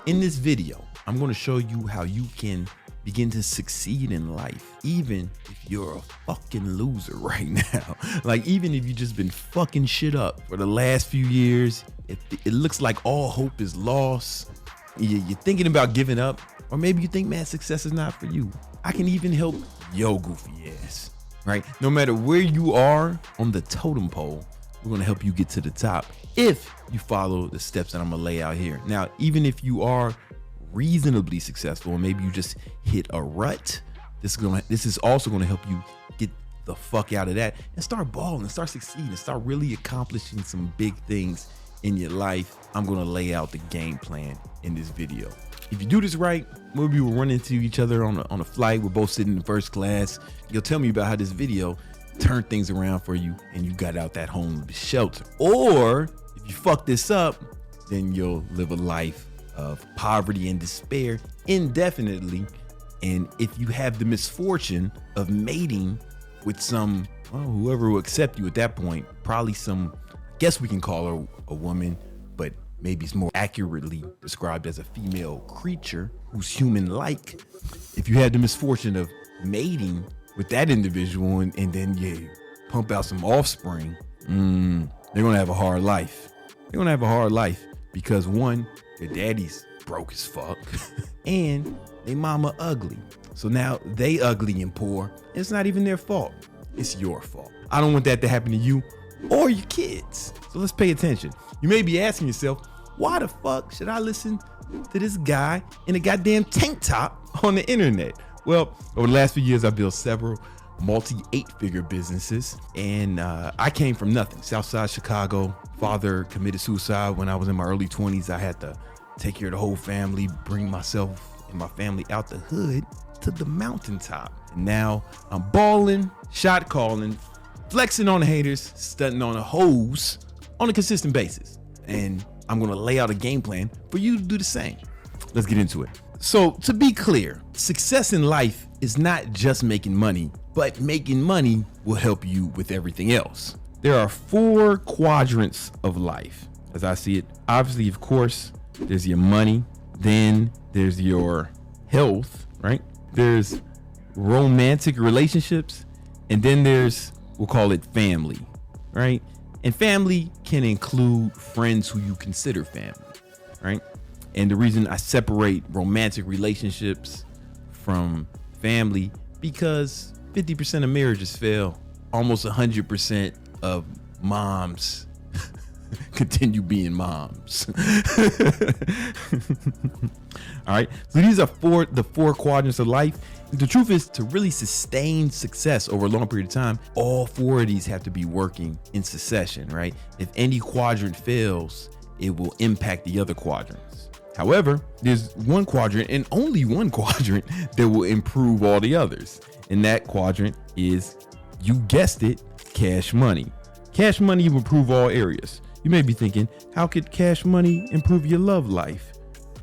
In this video, I'm going to show you how you can begin to succeed in life, even if you're a fucking loser right now. Like, even if you've just been fucking shit up for the last few years, it looks like all hope is lost. You're thinking about giving up, or maybe you think, man, success is not for you. I can even help your goofy ass, right? No matter where you are on the totem pole, we're going to help you get to the top if you follow the steps that I'm going to lay out here. Now, even if you are reasonably successful, and maybe you just hit a rut, this is also going to help you get the fuck out of that and start balling, and start succeeding, and start really accomplishing some big things in your life. I'm going to lay out the game plan in this video. If you do this right, maybe we'll run into each other on a flight. We're both sitting in first class. You'll tell me about how this video turned things around for you and you got out that homeless shelter. Or if you fuck this up, then you'll live a life of poverty and despair indefinitely. And if you have the misfortune of mating with some, well, whoever will accept you at that point, probably some, I guess we can call her a woman, but maybe it's more accurately described as a female creature who's human-like. If you had the misfortune of mating with that individual and then you pump out some offspring, they're gonna have a hard life. They're gonna have a hard life because, one, their daddy's broke as fuck and they mama ugly. So now they ugly and poor. It's not even their fault. It's your fault. I don't want that to happen to you or your kids. So let's pay attention. You may be asking yourself, why the fuck should I listen to this guy in a goddamn tank top on the internet? Well, over the last few years, I built several multi-8-figure businesses, and I came from nothing. Southside Chicago. Father committed suicide when I was in my early 20s. I had to take care of the whole family, bring myself and my family out the hood to the mountaintop. And now I'm balling, shot calling, flexing on the haters, stunting on the hoes on a consistent basis. And I'm gonna lay out a game plan for you to do the same. Let's get into it. So, to be clear, success in life is not just making money, but making money will help you with everything else. There are 4 quadrants of life, as I see it. Obviously, of course, there's your money, then there's your health, right? There's romantic relationships, and then there's, we'll call it family, right? And family can include friends who you consider family, right? And the reason I separate romantic relationships from family, because 50% of marriages fail. Almost 100% of moms continue being moms. All right. So these are the four quadrants of life. The truth is, to really sustain success over a long period of time, all 4 of these have to be working in succession, right? If any quadrant fails, it will impact the other quadrants. However, there's one quadrant, and only one quadrant, that will improve all the others. And that quadrant is, you guessed it, cash money. Cash money will improve all areas. You may be thinking, how could cash money improve your love life?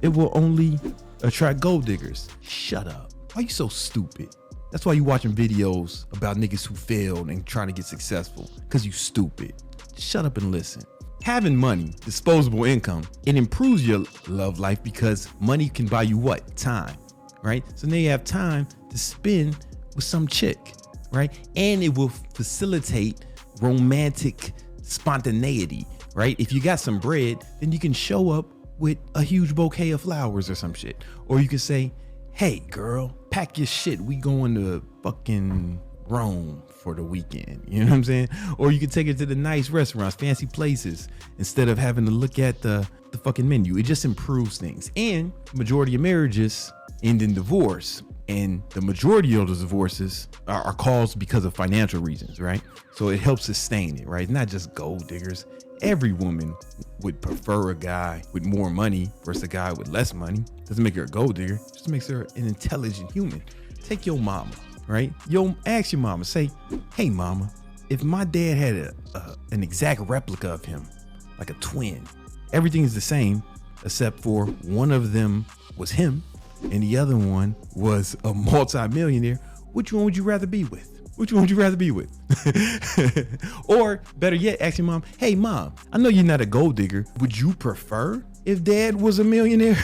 It will only attract gold diggers. Shut up. Why you so stupid? That's why you watching videos about niggas who failed and trying to get successful, because you stupid. Shut up and listen. Having money, disposable income, it improves your love life because money can buy you what? Time, right? So now you have time to spend with some chick, right? And it will facilitate romantic spontaneity, right? If you got some bread, then you can show up with a huge bouquet of flowers or some shit. Or you can say, hey girl, pack your shit. We going to fucking Rome for the weekend. You know what I'm saying? Or you can take it to the nice restaurants, fancy places, instead of having to look at the fucking menu. It just improves things. And the majority of marriages end in divorce. And the majority of those divorces are caused because of financial reasons, right? So it helps sustain it, right? Not just gold diggers. Every woman would prefer a guy with more money versus a guy with less money. Doesn't make her a gold digger, just makes her an intelligent human. Take your mama, right? Ask your mama, say, hey mama, if my dad had an exact replica of him, like a twin, everything is the same except for one of them was him and the other one was a multi-millionaire, which one would you rather be with? Which one would you rather be with? Or better yet, ask your mom, hey mom, I know you're not a gold digger. Would you prefer if dad was a millionaire?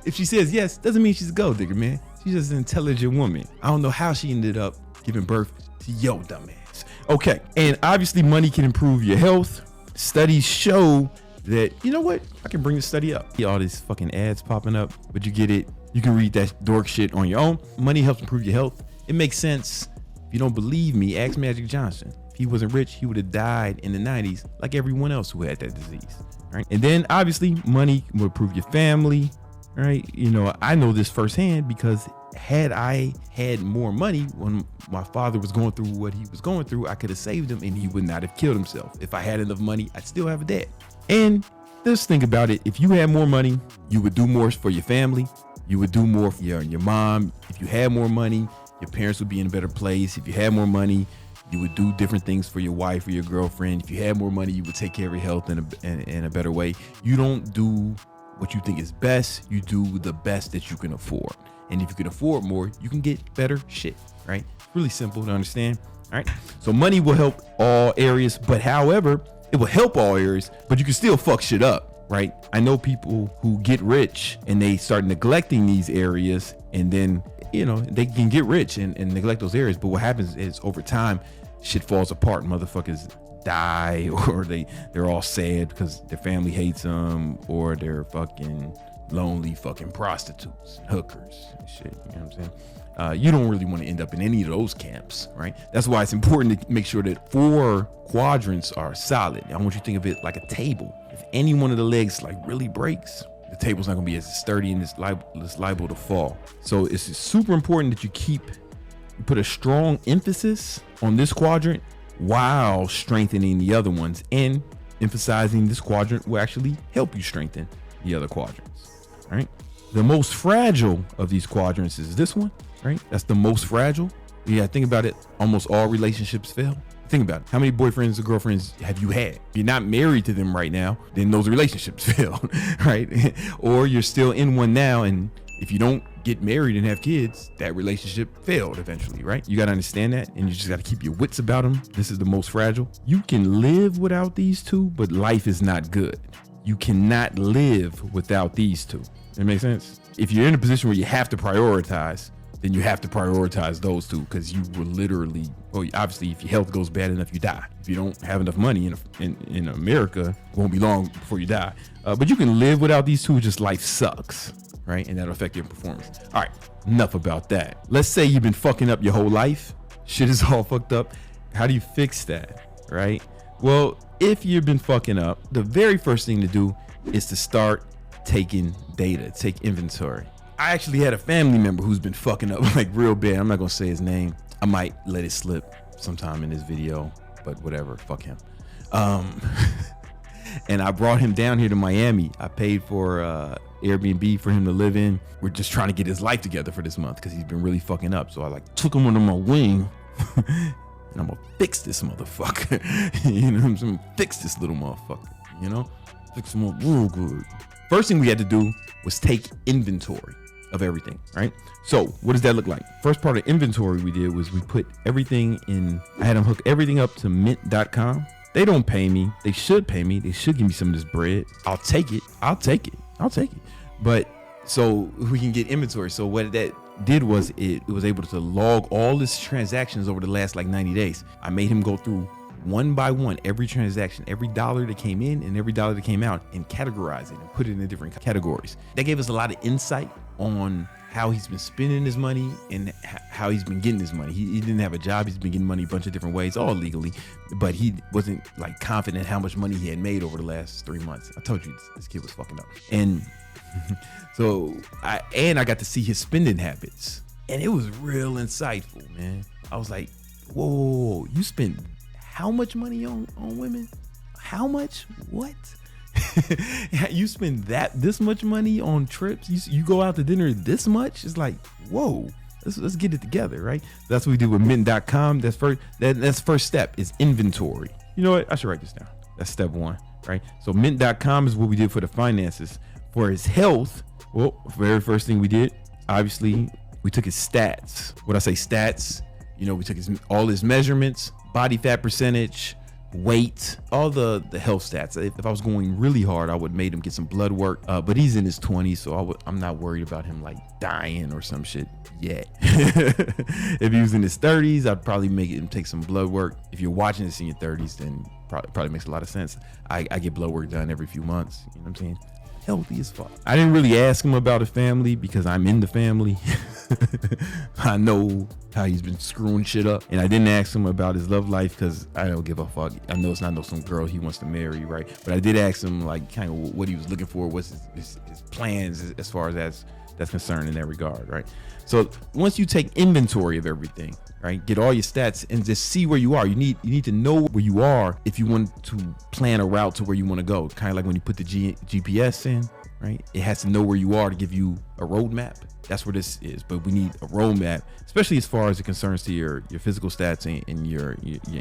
If she says yes, doesn't mean she's a gold digger, man. She's just an intelligent woman. I don't know how she ended up giving birth to yo dumbass. Okay, and obviously money can improve your health. Studies show that, you know what? I can bring the study up. All these fucking ads popping up, but you get it. You can read that dork shit on your own. Money helps improve your health. It makes sense. If you don't believe me, ask Magic Johnson. If he wasn't rich, he would have died in the 90s like everyone else who had that disease, right? And then obviously money will improve your family, right? You know, I know this firsthand because had I had more money when my father was going through what he was going through, I could have saved him and he would not have killed himself. If I had enough money, I'd still have a dad. And just think about it. If you had more money, you would do more for your family. You would do more for your mom. If you had more money, your parents would be in a better place. If you had more money, you would do different things for your wife or your girlfriend. If you had more money, you would take care of your health in a better way. You don't do what you think is best. You do the best that you can afford. And if you can afford more, you can get better shit, right? Really simple to understand. All right. So money will help all areas, but however, it will help all areas, but you can still fuck shit up, right? I know people who get rich and they start neglecting these areas, and then, you know, they can get rich and neglect those areas. But what happens is over time, shit falls apart. Motherfuckers die, or they're all sad because their family hates them, or they're fucking lonely fucking prostitutes, hookers and shit. You know what I'm saying? You don't really want to end up in any of those camps, right? That's why it's important to make sure that 4 quadrants are solid. I want you to think of it like a table. If any one of the legs like really breaks, the table's not gonna be as sturdy and it's liable to fall. So it's super important that you put a strong emphasis on this quadrant while strengthening the other ones, and emphasizing this quadrant will actually help you strengthen the other quadrants, right? The most fragile of these quadrants is this one, right? That's the most fragile. Yeah, think about it. Almost all relationships fail. Think about it. How many boyfriends or girlfriends have you had? If you're not married to them right now, then those relationships failed, right? Or you're still in one now, and if you don't get married and have kids, that relationship failed eventually, right? You got to understand that, and you just got to keep your wits about them. This is the most fragile. You can live without these two, but life is not good. You cannot live without these two. That makes sense? If you're in a position where you have to prioritize, then you have to prioritize those two, because you will literally, well, obviously if your health goes bad enough, you die. If you don't have enough money in America, it won't be long before you die. But you can live without these two, just life sucks, right? And that'll affect your performance. All right, enough about that. Let's say you've been fucking up your whole life. Shit is all fucked up. How do you fix that, right? Well, if you've been fucking up, the very first thing to do is to start taking data, take inventory. I actually had a family member who's been fucking up like real bad. I'm not gonna say his name. I might let it slip sometime in this video, but whatever, fuck him. And I brought him down here to Miami. I paid for Airbnb for him to live in. We're just trying to get his life together for this month because he's been really fucking up. So I like took him under my wing and I'm gonna fix this motherfucker. You know, I'm gonna fix this little motherfucker, you know? Fix him up real good. First thing we had to do was take inventory of everything, right? So what does that look like? First part of inventory we did was we put everything in. I had them hook everything up to mint.com. They don't pay me. They should pay me. They should give me some of this bread. I'll take it. But so we can get inventory. So what that did was it was able to log all his transactions over the last like 90 days. I made him go through one by one every transaction, every dollar that came in and every dollar that came out, and categorize it and put it in different categories. That gave us a lot of insight on how he's been spending his money and how he's been getting his money. He didn't have a job. He's been getting money a bunch of different ways, all legally, but he wasn't like confident how much money he had made over the last 3 months. I told you this kid was fucking up. And so I got to see his spending habits, and it was real insightful, man. I was like, whoa, you spend how much money on women? How much? What? You spend this much money on trips? You go out to dinner this much? It's like, whoa, let's get it together, right? That's what we do with mint.com. That's first step is inventory. You know what? I should write this down. That's step 1, right? So mint.com is what we did for the finances. For his health, well, very first thing we did, obviously, we took his stats. When I say stats, you know, we took all his measurements, body fat percentage, weight, all the health stats. If I was going really hard, I would make him get some blood work. But he's in his 20s, so I'm not worried about him like dying or some shit yet. If he was in his 30s, I'd probably make him take some blood work. If you're watching this in your 30s, then probably makes a lot of sense. I get blood work done every few months. You know what I'm saying? Healthy as fuck. I didn't really ask him about his family because I'm in the family. I know how he's been screwing shit up, and I didn't ask him about his love life because I don't give a fuck. I know it's not some girl he wants to marry, right? But I did ask him like kind of what he was looking for, what's his plans as far as that's concerned in that regard, right? So once you take inventory of everything, right, get all your stats and just see where you are. You need to know where you are if you want to plan a route to where you want to go. Kind of like when you put the GPS in, right? It has to know where you are to give you a roadmap. That's where this is. But we need a roadmap, especially as far as it concerns to your physical stats and your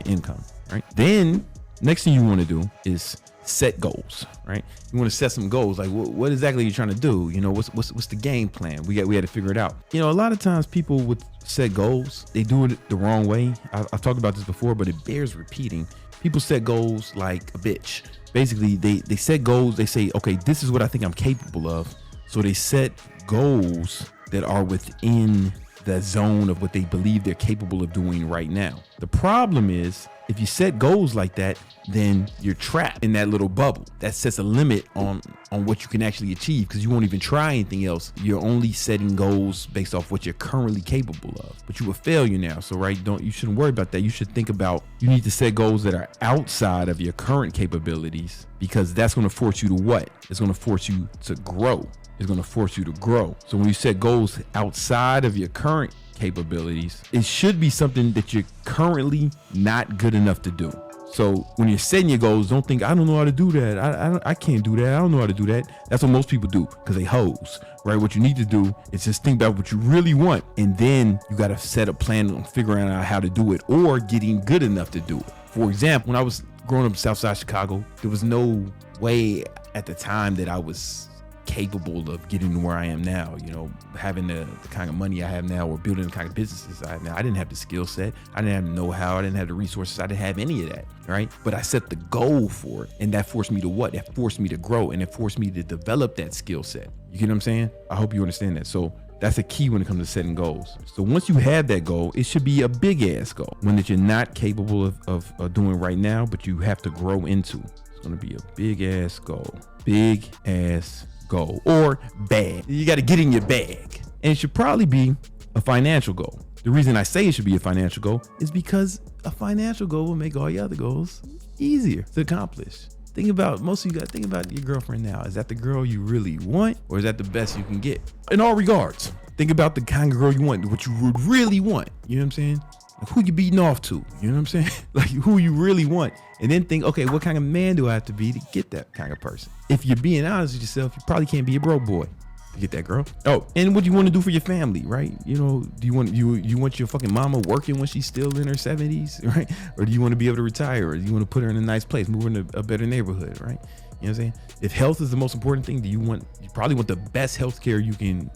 income, right? Then next thing you want to do is set goals, right? You want to set some goals, like what exactly are you trying to do? You know, what's the game plan? We had to figure it out. You know, a lot of times people would set goals, they do it the wrong way. I've talked about this before, but it bears repeating. People set goals like a bitch. Basically, they set goals. They say, okay, this is what I think I'm capable of. So they set goals that are within the zone of what they believe they're capable of doing right now. The problem is, if you set goals like that, then you're trapped in that little bubble. That sets a limit on what you can actually achieve because you won't even try anything else. You're only setting goals based off what you're currently capable of. But you're a failure now, so right, you shouldn't worry about that. You should think about, you need to set goals that are outside of your current capabilities because that's going to force you to what? It's going to force you to grow. It's going to force you to grow. So when you set goals outside of your current capabilities, it should be something that you're currently not good enough to do. So when you're setting your goals, don't think, I don't know how to do that. I can't do that. I don't know how to do that. That's what most people do because they hoes, right? What you need to do is just think about what you really want. And then you got to set a plan on figuring out how to do it or getting good enough to do it. For example, when I was growing up in Southside Chicago, there was no way at the time that I was capable of getting to where I am now, you know, having the kind of money I have now or building the kind of businesses I have now. I didn't have the skill set. I didn't have the know-how. I didn't have the resources. I didn't have any of that, right? But I set the goal for it, and that forced me to what? That forced me to grow, and it forced me to develop that skill set. You get what I'm saying? I hope you understand that. So that's a key when it comes to setting goals. So once you have that goal, it should be a big ass goal, one that you're not capable of doing right now, but you have to grow into. It's going to be a big ass goal. Big ass goal or bag. You got to get in your bag, and it should probably be a financial goal. The reason I say it should be a financial goal is because a financial goal will make all your other goals easier to accomplish. Think about, most of you guys, think about your girlfriend now. Is that the girl you really want, or is that the best you can get? In all regards, think about the kind of girl you want, what you would really want. You know what I'm saying? Like who you beating off to, you know what I'm saying? Like who you really want. And then think, okay, what kind of man do I have to be to get that kind of person? If you're being honest with yourself, you probably can't be a broke boy to get that girl. Oh, and what you want to do for your family, right? You know, do you want your fucking mama working when she's still in her 70s, right? Or do you want to be able to retire? Or do you want to put her in a nice place, move her in a better neighborhood, right? You know what I'm saying? If health is the most important thing, you probably want the best health care you can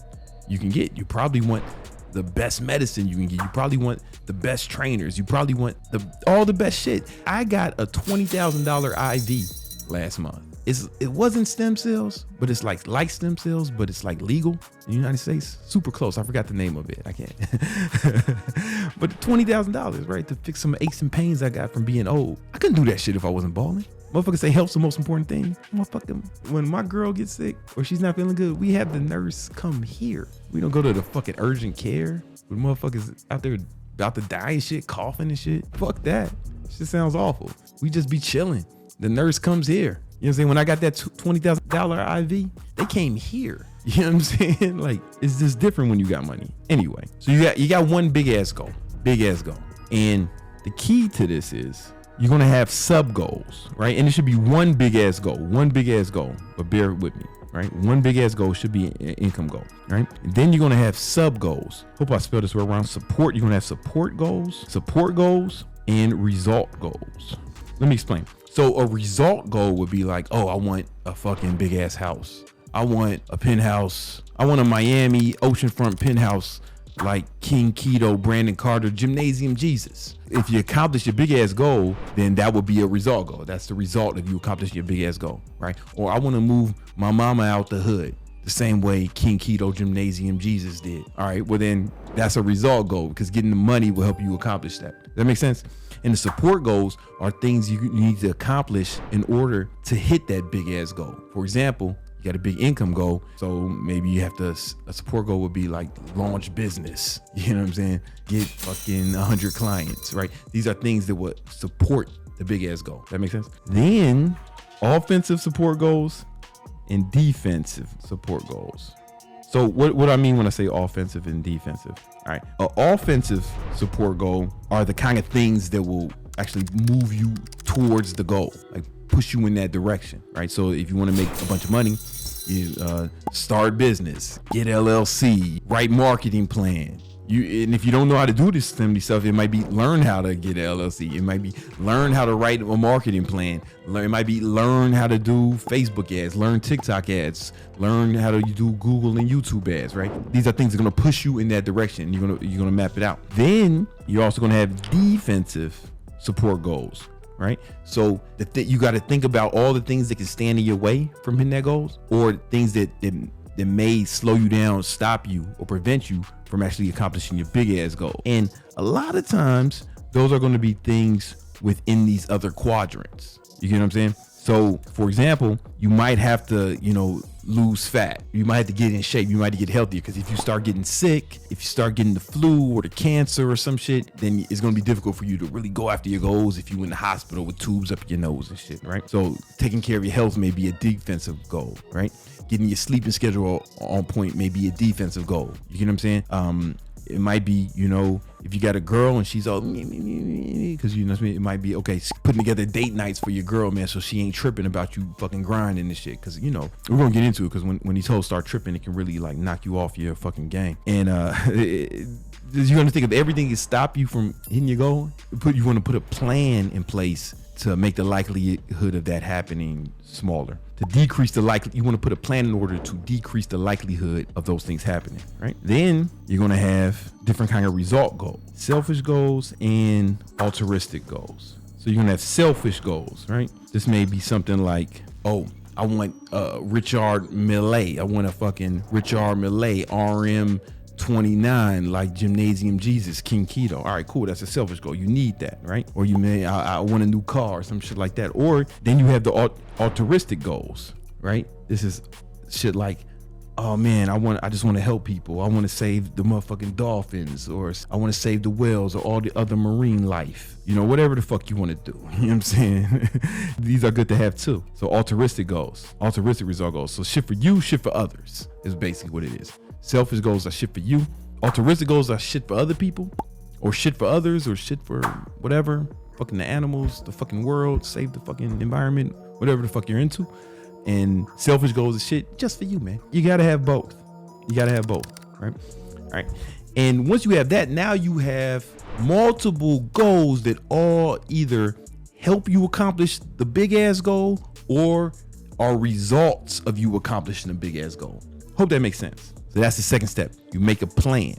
get. You probably want the best medicine you can get. You probably want the best trainers. You probably want all the best shit. I got a $20,000 IV last month. It wasn't stem cells, but it's like stem cells, but it's like legal in the United States. Super close. I forgot the name of it. I can't. But $20,000, right? To fix some aches and pains I got from being old. I couldn't do that shit if I wasn't balling. Motherfuckers say health's the most important thing. Motherfucker, when my girl gets sick or she's not feeling good, we have the nurse come here. We don't go to the fucking urgent care with motherfuckers out there about to die and shit, coughing and shit. Fuck that. Shit sounds awful. We just be chilling. The nurse comes here. You know what I'm saying? When I got that $20,000 IV, they came here. You know what I'm saying? Like, it's just different when you got money. Anyway, so you got one big ass goal. And the key to this is you're going to have sub goals, right? And it should be one big ass goal, but bear with me, right? One big ass goal should be an income goal, right? And then you're going to have sub goals. Hope I spelled this right around. Support. You're going to have support goals and result goals. Let me explain. So a result goal would be like, oh, I want a fucking big ass house. I want a penthouse. I want a Miami oceanfront penthouse like King Keto, Brandon Carter, Gymnasium Jesus. If you accomplish your big ass goal, then that would be a result goal. That's the result of you accomplishing your big ass goal, right? Or I want to move my mama out the hood the same way King Keto, Gymnasium Jesus did. All right, well then that's a result goal, because getting the money will help you accomplish that. Does that make sense? And the support goals are things you need to accomplish in order to hit that big ass goal. For example, you got a big income goal, so maybe you have to, a support goal would be like launch business, you know what I'm saying? Get fucking 100 clients, right? These are things that would support the big ass goal. That makes sense? Then offensive support goals and defensive support goals. So what I mean when I say offensive and defensive, all right, an offensive support goal are the kind of things that will actually move you towards the goal, like push you in that direction, right? So if you want to make a bunch of money, you start business, get LLC, write marketing plan. And if you don't know how to do this stuff, it might be learn how to get an LLC. It might be learn how to write a marketing plan. It might be learn how to do Facebook ads, learn TikTok ads, learn how to do Google and YouTube ads, right? These are things that are gonna push you in that direction. You're gonna map it out. Then you're also gonna have defensive support goals, right? So you got to think about all the things that can stand in your way from hitting that goals, or things that may slow you down, stop you, or prevent you from actually accomplishing your big ass goal. And a lot of times those are going to be things within these other quadrants. You get what I'm saying? So for example, you might have to, lose fat. You might have to get in shape. You might have to get healthier, because if you start getting sick, if you start getting the flu or the cancer or some shit, then it's going to be difficult for you to really go after your goals if you in the hospital with tubes up your nose and shit, right? So taking care of your health may be a defensive goal, right? Getting your sleeping schedule on point may be a defensive goal. You get what I'm saying? It might be, if you got a girl and she's all, because it might be, okay, putting together date nights for your girl, man, so she ain't tripping about you fucking grinding and shit. Because, we're going to get into it, because when these hoes start tripping, it can really like knock you off your fucking game. And you're going to think of everything to stop you from hitting your goal. You want to put a plan in place to make the likelihood of that happening smaller. To decrease the you want to put a plan in order to decrease the likelihood of those things happening, right? Then you're going to have different kind of result goals, selfish goals and altruistic goals. So you're going to have selfish goals, right? This may be something like, I want Richard Millet. I want a fucking Richard Millet RM 29, like Gymnasium Jesus, King Keto. All right, cool. That's a selfish goal. You need that, right? Or you may, I want a new car or some shit like that. Or then you have the altruistic goals, right? This is shit like, oh man, I just want to help people. I want to save the motherfucking dolphins, or I want to save the whales, or all the other marine life. Whatever the fuck you want to do. You know what I'm saying? These are good to have too. So altruistic goals, altruistic result goals. So shit for you, shit for others is basically what it is. Selfish goals are shit for you. Altruistic goals are shit for other people, or shit for others, or shit for whatever. Fucking the animals, the fucking world, save the fucking environment, whatever the fuck you're into. And selfish goals is shit just for you, man. You gotta have both. Right? All right. And once you have that, now you have multiple goals that all either help you accomplish the big ass goal or are results of you accomplishing a big ass goal. Hope that makes sense. So that's the second step. You make a plan.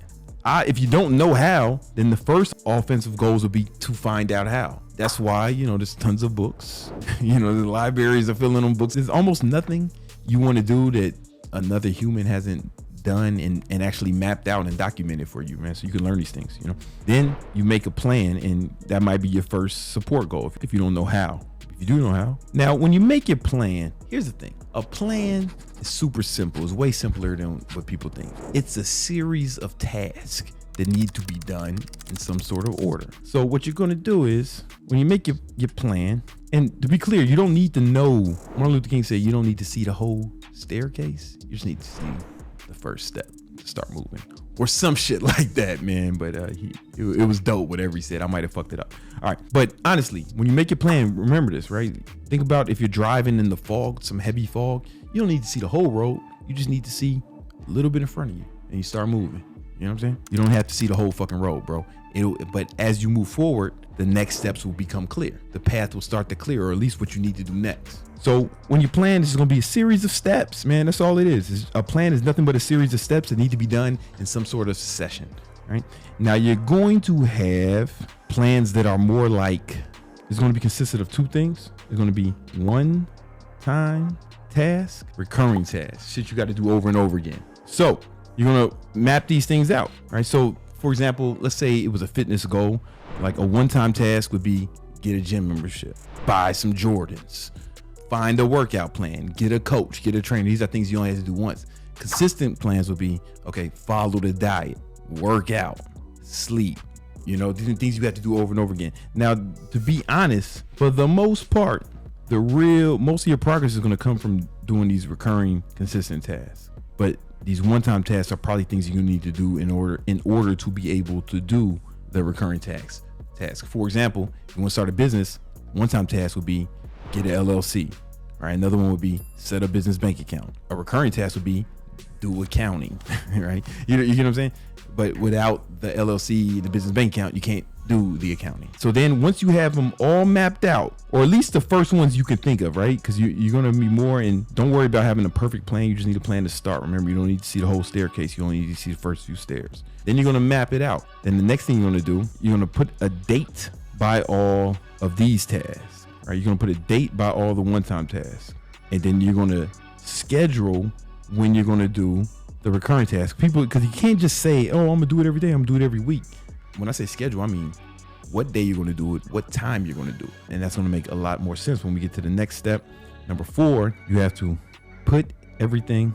If you don't know how, then the first offensive goals will be to find out how. That's why, there's tons of books. The libraries are filling on books. There's almost nothing you want to do that another human hasn't done and actually mapped out and documented for you, man. So you can learn these things, Then you make a plan, and that might be your first support goal if you don't know how. If you do know how. Now, when you make your plan, here's the thing. A plan is super simple. It's way simpler than what people think. It's a series of tasks that need to be done in some sort of order. So what you're going to do is, when you make your plan, and to be clear, you don't need to know, Martin Luther King said, you don't need to see the whole staircase. You just need to see the first step to start moving, or some shit like that, man. But it was dope, whatever he said. I might have fucked it up. All right. But honestly, when you make your plan, remember this, right? Think about if you're driving in the fog, some heavy fog, you don't need to see the whole road. You just need to see a little bit in front of you, and you start moving. You know what I'm saying? You don't have to see the whole fucking road, bro. But as you move forward, the next steps will become clear. The path will start to clear, or at least what you need to do next. So when you plan, this is going to be a series of steps, man. That's all it is. A plan is nothing but a series of steps that need to be done in some sort of succession, right? Now you're going to have plans that are more like, it's going to be consisted of two things. It's going to be one-time task, recurring task, shit you got to do over and over again. So you're going to map these things out, right? So for example, let's say it was a fitness goal. Like a one-time task would be get a gym membership, buy some Jordans, find a workout plan, get a coach, get a trainer. These are things you only have to do once. Consistent plans would be, okay, follow the diet, work out, sleep. You know, these are things you have to do over and over again. Now, to be honest, for the most part, most of your progress is going to come from doing these recurring, consistent tasks. But these one-time tasks are probably things you need to do in order to be able to do the recurring task. For example, if you want to start a business, one-time task would be get an LLC. Right? Another one would be set a business bank account. A recurring task would be do accounting. Right? You know what I'm saying? But without the LLC, the business bank account, you can't do the accounting. So then once you have them all mapped out, or at least the first ones you can think of, right? Because you're going to be more in, don't worry about having a perfect plan. You just need a plan to start. Remember, you don't need to see the whole staircase. You only need to see the first few stairs. Then you're going to map it out. Then the next thing you're going to do, you're going to put a date by all of these tasks, right? You're going to put a date by all the one-time tasks. And then you're going to schedule when you're going to do the recurring task. People, because you can't just say, oh, I'm going to do it every day. I'm going to do it every week. When I say schedule, I mean what day you're going to do it, what time you're going to do it. And that's going to make a lot more sense when we get to the next step. Number 4, you have to put everything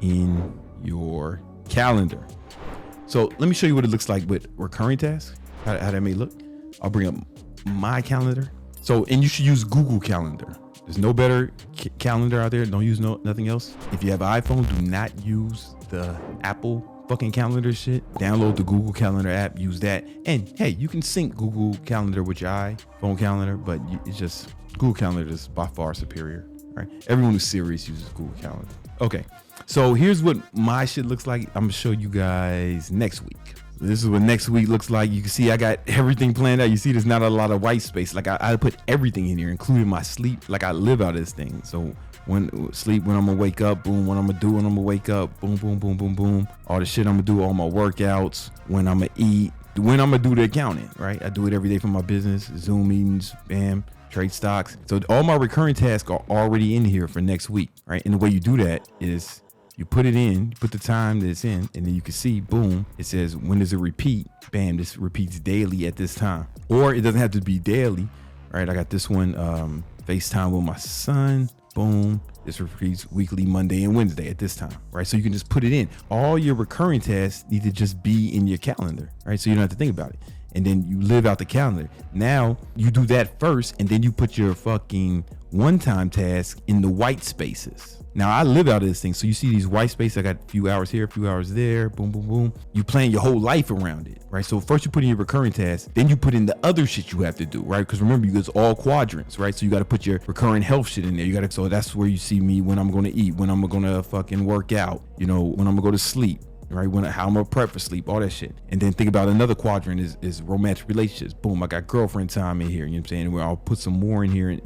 in your calendar. So let me show you what it looks like with recurring tasks, how that may look. I'll bring up my calendar. So, and you should use Google Calendar. There's no better calendar out there. Don't use nothing else. If you have an iPhone, do not use the Apple fucking calendar shit. Download the Google Calendar app, use that. And hey, you can sync Google Calendar with your iPhone calendar, but it's just, Google Calendar is by far superior, right? Everyone who's serious uses Google Calendar. Okay, so here's what my shit looks like. I'm gonna show you guys next week. This is what next week looks like. You can see I got everything planned out. You see there's not a lot of white space. Like I put everything in here, including my sleep. Like I live out of this thing. So when I'm gonna wake up, boom, what I'm gonna do when I'm gonna wake up, boom, boom, boom, boom, boom. All the shit I'm gonna do, all my workouts, when I'm gonna eat, when I'm gonna do the accounting, right? I do it every day for my business, Zoom meetings, bam, trade stocks. So all my recurring tasks are already in here for next week, right? And the way you do that is you put it in, you put the time that it's in, and then you can see, boom, it says, when does it repeat? Bam, this repeats daily at this time. Or it doesn't have to be daily, right? I got this one, FaceTime with my son, boom. This repeats weekly, Monday and Wednesday at this time, right? So you can just put it in. All your recurring tasks need to just be in your calendar, right? So you don't have to think about it. And then you live out the calendar. Now you do that first, and then you put your fucking one-time task in the white spaces. Now I live out of this thing. So you see these white spaces, I got a few hours here, a few hours there, boom, boom, boom. You plan your whole life around it, right? So first you put in your recurring tasks, then you put in the other shit you have to do, right? Because remember, it's all quadrants, right? So you got to put your recurring health shit in there. So that's where you see me when I'm going to eat, when I'm going to fucking work out, when I'm going to go to sleep. Right, how I'm gonna prep for sleep, all that shit. And then think about another quadrant is romantic relationships. Boom, I got girlfriend time in here. You know what I'm saying? Where I'll put some more in here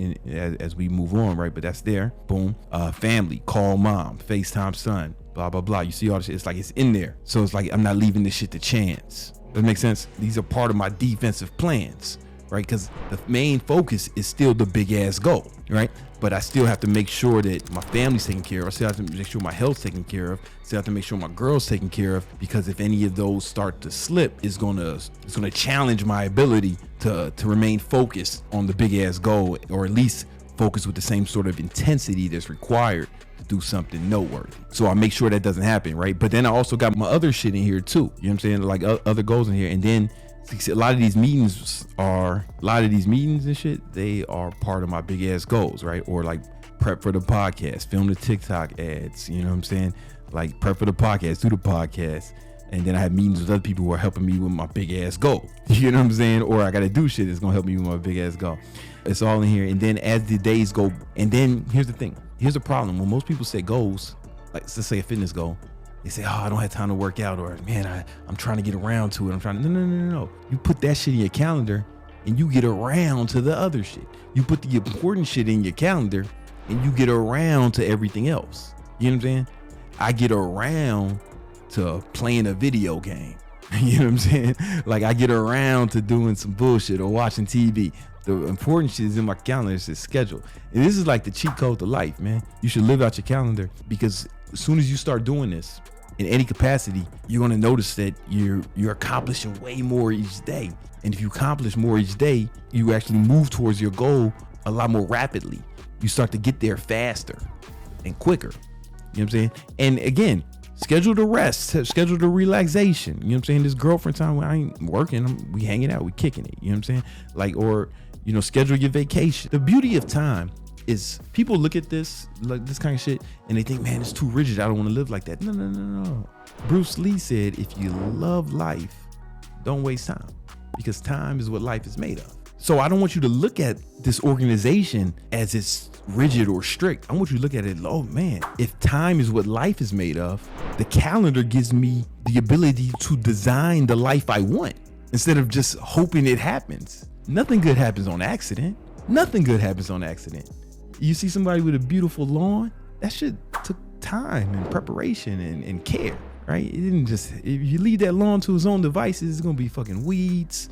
as we move on, right? But that's there. Boom, family, call mom, FaceTime son, blah blah blah. You see all the shit? It's like it's in there. So it's like I'm not leaving this shit to chance. Does that make sense? These are part of my defensive plans, right? Because the main focus is still the big ass goal, right? But I still have to make sure that my family's taken care of. I still have to make sure my health's taken care of. Still have to make sure my girl's taken care of, because if any of those start to slip, it's gonna challenge my ability to remain focused on the big ass goal, or at least focus with the same sort of intensity that's required to do something noteworthy. So I make sure that doesn't happen, right? But then I also got my other shit in here too. You know what I'm saying? Like other goals in here. And then a lot of these meetings and shit, they are part of my big ass goals, right? Or like prep for the podcast, film the TikTok ads, you know what I'm saying? Like prep for the podcast, do the podcast. And then I have meetings with other people who are helping me with my big ass goal. You know what I'm saying? Or I got to do shit that's going to help me with my big ass goal. It's all in here. And then as the days go, and then here's the thing. Here's the problem. When most people say goals, like let's say a fitness goal, They say, oh, I don't have time to work out, or man, I'm trying to get around to it. I'm trying to, no. You put that shit in your calendar and you get around to the other shit. You put the important shit in your calendar and you get around to everything else. You know what I'm saying? I get around to playing a video game. You know what I'm saying? Like I get around to doing some bullshit or watching TV. The important shit is in my calendar. It's a schedule. And this is like the cheat code to life, man. You should live out your calendar, because as soon as you start doing this in any capacity, you're going to notice that you're accomplishing way more each day. And if you accomplish more each day, you actually move towards your goal a lot more rapidly. You start to get there faster and quicker. You know what I'm saying? And again, schedule the rest, schedule the relaxation. You know what I'm saying? This girlfriend time when I ain't working, we hanging out, we kicking it. You know what I'm saying? Like, or, you know, schedule your vacation. The beauty of time is people look at this, like this kind of shit, and they think, man, it's too rigid. I don't want to live like that. No. Bruce Lee said, if you love life, don't waste time, because time is what life is made of. So I don't want you to look at this organization as it's rigid or strict. I want you to look at it, oh man, if time is what life is made of, the calendar gives me the ability to design the life I want instead of just hoping it happens. Nothing good happens on accident. Nothing good happens on accident. You see somebody with a beautiful lawn, that shit took time and preparation and care, right? It didn't just, if you leave that lawn to his own devices, it's gonna be fucking weeds.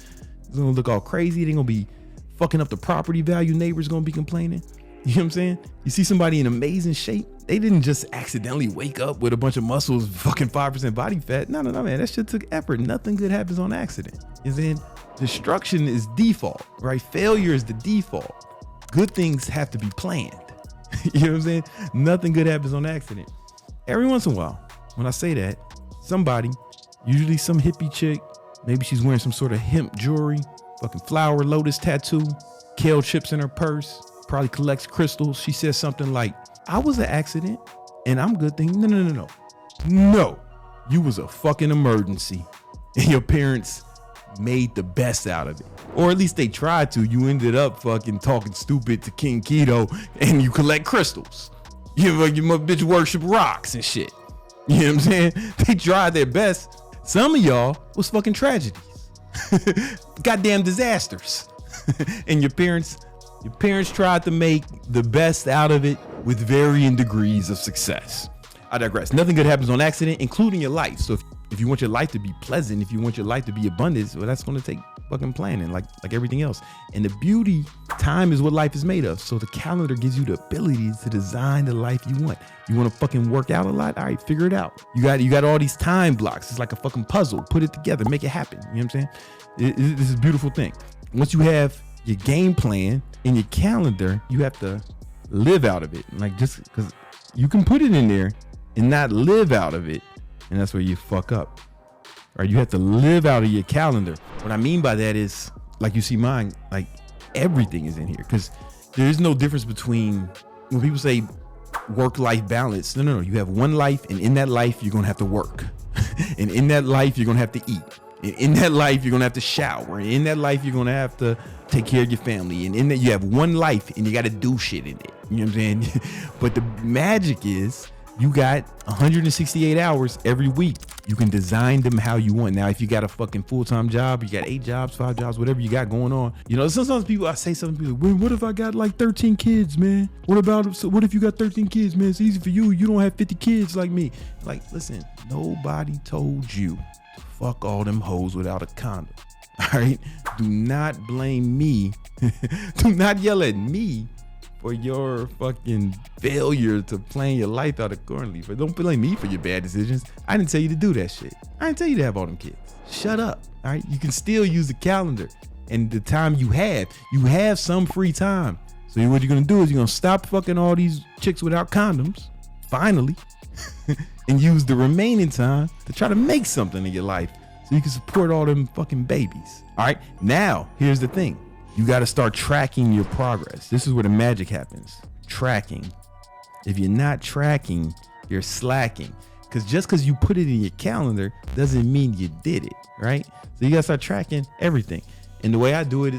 It's gonna look all crazy. They're gonna be fucking up the property value. Neighbors gonna be complaining. You know what I'm saying? You see somebody in amazing shape, they didn't just accidentally wake up with a bunch of muscles, fucking 5% body fat. No, man, that shit took effort. Nothing good happens on accident. You know what I'm saying? Destruction is default, right? Failure is the default. Good things have to be planned. You know what I'm saying? Nothing good happens on accident. Every once in a while, when I say that, somebody, usually some hippie chick, maybe she's wearing some sort of hemp jewelry, fucking flower lotus tattoo, kale chips in her purse, probably collects crystals. She says something like, I was an accident and I'm good thing. No, you was a fucking emergency and your parents made the best out of it. Or at least they tried to. You ended up fucking talking stupid to King Keto and you collect crystals. You bitch worship rocks and shit. You know what I'm saying? They tried their best. Some of y'all was fucking tragedies. Goddamn disasters. And your parents tried to make the best out of it with varying degrees of success. I digress. Nothing good happens on accident, including your life. So if you want your life to be pleasant, if you want your life to be abundant, well, that's going to take fucking planning, like everything else. And the beauty, time is what life is made of. So the calendar gives you the ability to design the life you want. You want to fucking work out a lot? All right, figure it out. You got all these time blocks. It's like a fucking puzzle. Put it together, make it happen. You know what I'm saying? This is a beautiful thing. Once you have your game plan in your calendar, you have to live out of it. Like, just because you can put it in there and not live out of it, and that's where you fuck up. Right? You have to live out of your calendar. What I mean by that is, like you see mine, like everything is in here, because there is no difference between when people say work-life balance. No. You have one life, and in that life, you're gonna have to work. And in that life, you're gonna have to eat. And in that life, you're gonna have to shower. And in that life, you're gonna have to take care of your family. And in that, you have one life, and you gotta do shit in it. You know what I'm saying? But the magic is, you got 168 hours every week. You can design them how you want. Now, if you got a fucking full-time job, you got 8 jobs, 5 jobs, whatever you got going on. You know, sometimes I say something, people, well, what if I got like 13 kids, man? What if you got 13 kids, man? It's easy for you. You don't have 50 kids like me. Like, listen, nobody told you to fuck all them hoes without a condom. All right? Do not blame me. Do not yell at me for your fucking failure to plan your life out accordingly. But don't blame me for your bad decisions. I didn't tell you to do that shit. I didn't tell you to have all them kids. Shut up. All right. You can still use the calendar and the time you have some free time. So what you're going to do is you're going to stop fucking all these chicks without condoms, finally, and use the remaining time to try to make something in your life so you can support all them fucking babies. All right. Now, here's the thing. You got to start tracking your progress. This is where the magic happens. Tracking. If you're not tracking, you're slacking. Because just because you put it in your calendar doesn't mean you did it, right? So you got to start tracking everything. And the way I do it,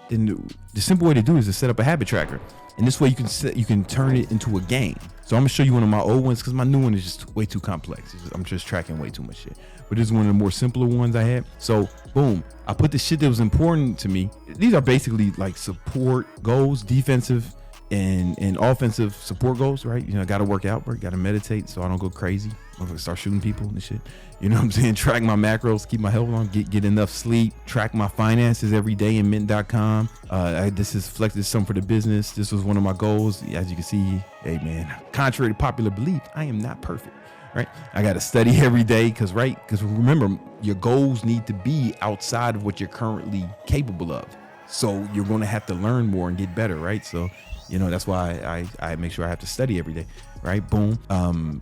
the simple way to do it is to set up a habit tracker. And this way you can turn it into a game. So I'm gonna show you one of my old ones because my new one is just way too complex. I'm just tracking way too much shit. But this is one of the more simpler ones I had. So boom, I put the shit that was important to me. These are basically like support goals, defensive and offensive support goals, right? You know, I gotta work out, right? Gotta meditate so I don't go crazy. I'm gonna start shooting people and shit. You know what I'm saying? Track my macros, keep my health on, get enough sleep, track my finances every day in mint.com. This is something for the business. This was one of my goals. As you can see, hey man, contrary to popular belief, I am not perfect, right? I got to study every day because remember, your goals need to be outside of what you're currently capable of. So you're going to have to learn more and get better, right? So, you know, that's why I make sure I have to study every day, right? Boom.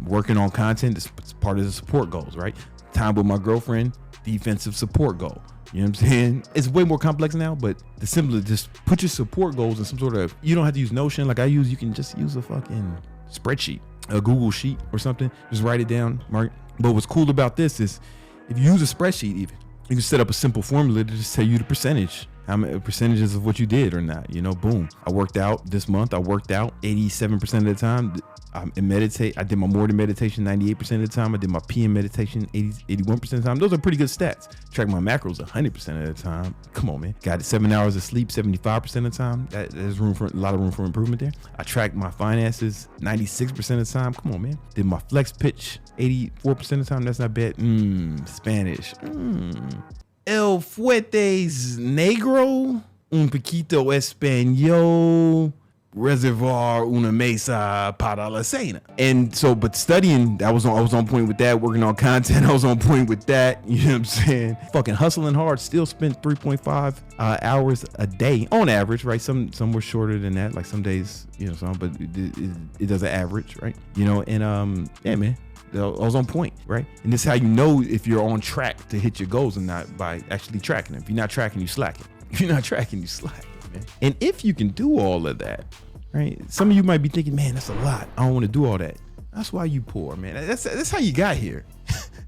Working on content is part of the support goals, right? Time with my girlfriend, defensive support goal. You know what I'm saying? It's way more complex now, but the simpler, just put your support goals in some sort of, you don't have to use Notion like I use. You can just use a fucking spreadsheet, a Google sheet or something. Just write it down, right? But what's cool about this is if you use a spreadsheet even, you can set up a simple formula to just tell you the percentage. How many percentages of what you did or not, you know, boom. I worked out this month. I worked out 87% of the time. I meditate. I did my morning meditation 98% of the time. I did my PM meditation 81% of the time. Those are pretty good stats. Track my macros 100% of the time. Come on, man. Got 7 hours of sleep 75% of the time. There's a lot of room for improvement there. I tracked my finances 96% of the time. Come on, man. Did my flex pitch 84% of the time. That's not bad. Spanish. El fuertes negro, un poquito español, reservar una mesa para la cena. And so, but studying, I was on point with that. Working on content, I was on point with that. You know what I'm saying? Fucking hustling hard. Still spent 3.5 hours a day on average, right? Some were shorter than that. Like some days, you know, some, but it does an average, right? You know, and yeah, man. I was on point, right? And this is how you know if you're on track to hit your goals or not, by actually tracking them. If you're not tracking, you slacking. If you're not tracking, you slacking, man. And if you can do all of that, right? Some of you might be thinking, man, that's a lot. I don't want to do all that. That's why you poor, man. That's how you got here.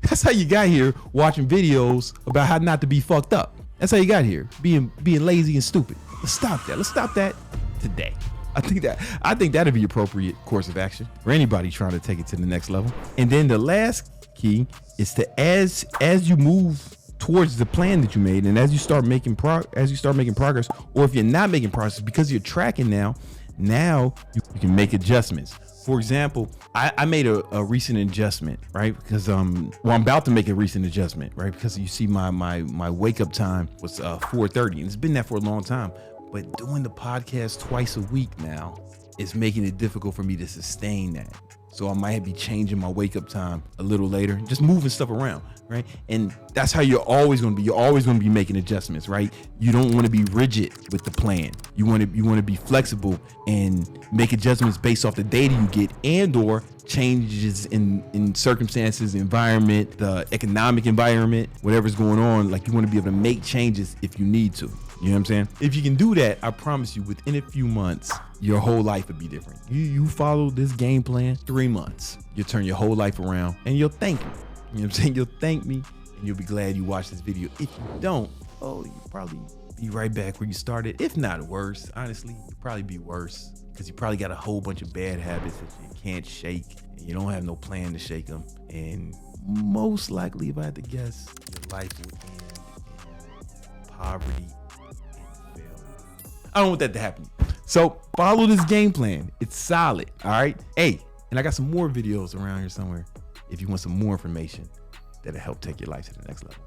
That's how you got here, watching videos about how not to be fucked up. That's how you got here, being lazy and stupid. Let's stop that. Let's stop that today. I think that'd be appropriate course of action for anybody trying to take it to the next level. And then the last key is to, as you move towards the plan that you made, and as you start making progress, or if you're not making progress because you're tracking now you can make adjustments. For example, I made a recent adjustment, right? Because I'm about to make a recent adjustment, right? Because you see my wake up time was 4:30, and it's been that for a long time. But doing the podcast twice a week now is making it difficult for me to sustain that. So I might be changing my wake up time a little later, just moving stuff around, right? And that's how you're always going to be. You're always going to be making adjustments, right? You don't want to be rigid with the plan. You want to be flexible and make adjustments based off the data you get and or changes in circumstances, environment, the economic environment, whatever's going on. Like you want to be able to make changes if you need to. You know what I'm saying? If you can do that, I promise you within a few months, your whole life would be different. You follow this game plan, 3 months, you'll turn your whole life around and you'll thank me. You know what I'm saying? You'll thank me and you'll be glad you watched this video. If you don't, you'll probably be right back where you started. If not worse, honestly, you'll probably be worse because you probably got a whole bunch of bad habits that you can't shake and you don't have no plan to shake them. And most likely, if I had to guess, your life would end in poverty. I don't want that to happen. So follow this game plan. It's solid. All right. Hey, and I got some more videos around here somewhere if you want some more information that'll help take your life to the next level.